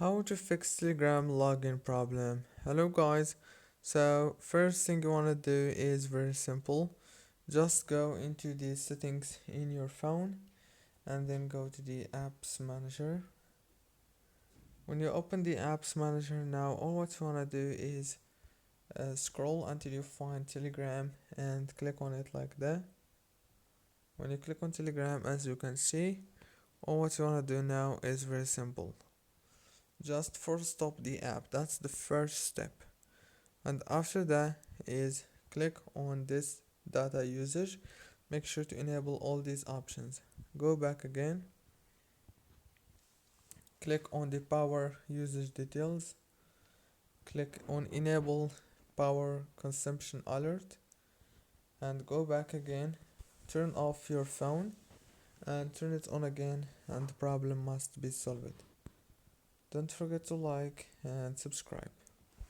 How to fix Telegram login problem. Hello guys. So first thing you want to do is very simple. Just go into the settings in your phone and then go to the apps manager. When you open the apps manager now, all what you want to do is scroll until you find Telegram and click on it like that. When you click on Telegram, as you can see, all what you want to do now is very simple. Just force stop the app. That's the first step. And after that is click on this data usage. Make sure to enable all these options. Go back again. Click on the power usage details. Click on enable power consumption alert and go back again. Turn off your phone and turn it on again, and the problem must be solved. Don't forget to like and subscribe.